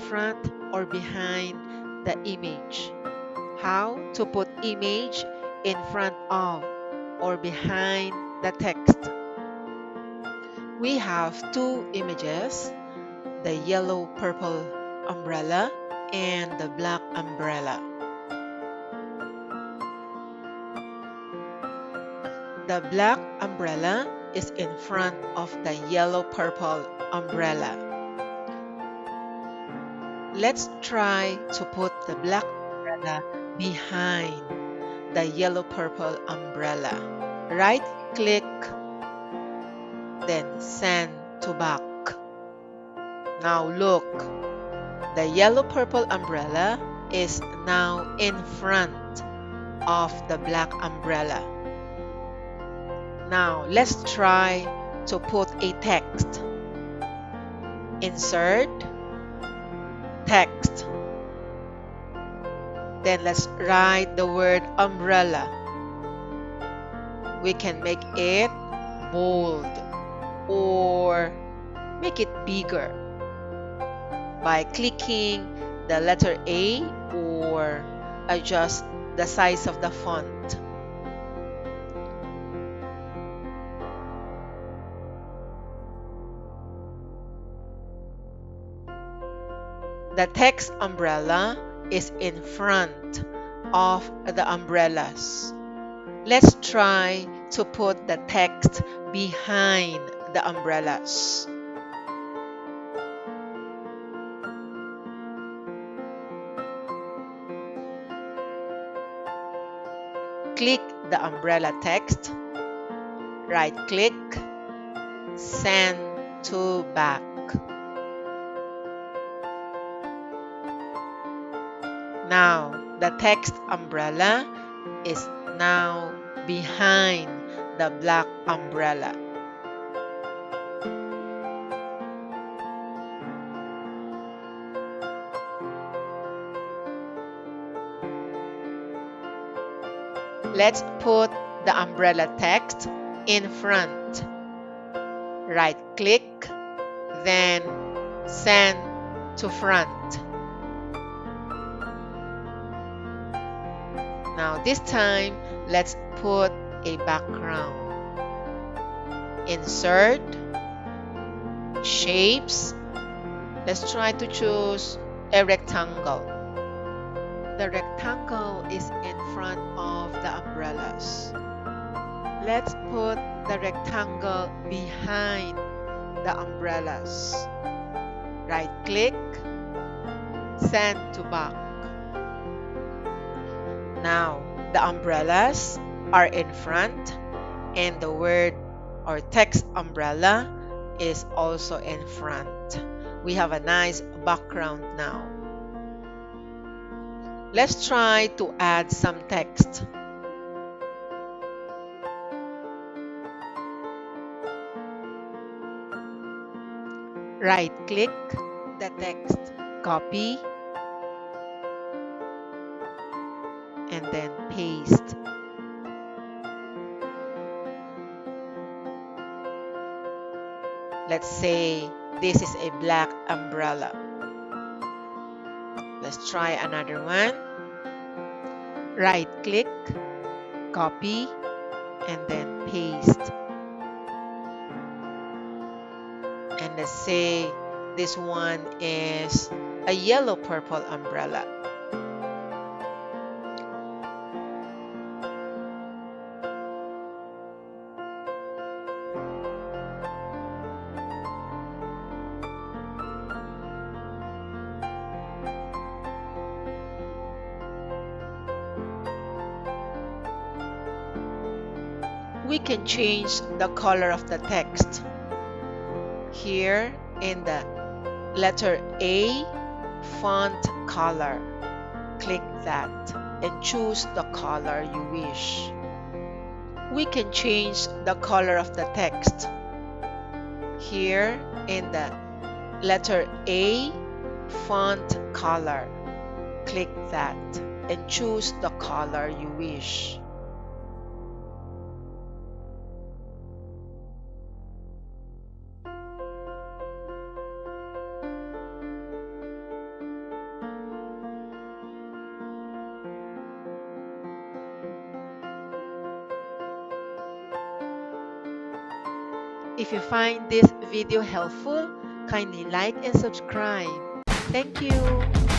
front or behind the image. How to put image in front of or behind the text. We have two images, the yellow-purple umbrella and the black umbrella. The black umbrella is in front of the yellow-purple umbrella. Let's try to put the black umbrella behind the yellow-purple umbrella. Right-click, then send to back. Now look, the yellow-purple umbrella is now in front of the black umbrella. Now let's try to put a text. Insert, text. Then let's write the word umbrella. We can make it bold or make it bigger by clicking the letter A or adjust the size of the font. The text umbrella is in front of the umbrellas. Let's try to put the text behind the umbrellas. Click the umbrella text, right-click, send to back. Now, the text umbrella is now behind the black umbrella. Let's put the umbrella text in front. Right-click, then send to front. Now this time, let's put a background. Insert, shapes. Let's try to choose a rectangle. The rectangle is in front of the umbrellas. Let's put the rectangle behind the umbrellas. Right-click, send to back. Now, the umbrellas are in front and the word or text umbrella is also in front. We have a nice background now. Let's try to add some text. Right-click the text, copy, and then paste. Let's say this is a black umbrella. Let's try another one. Right-click, copy, and then paste. And let's say this one is a yellow-purple umbrella. We can change the color of the text. Here in the letter A, font color, click that and choose the color you wish. We can change the color of the text. Here in the letter A, font color, click that and choose the color you wish. If you find this video helpful, kindly like and subscribe. Thank you.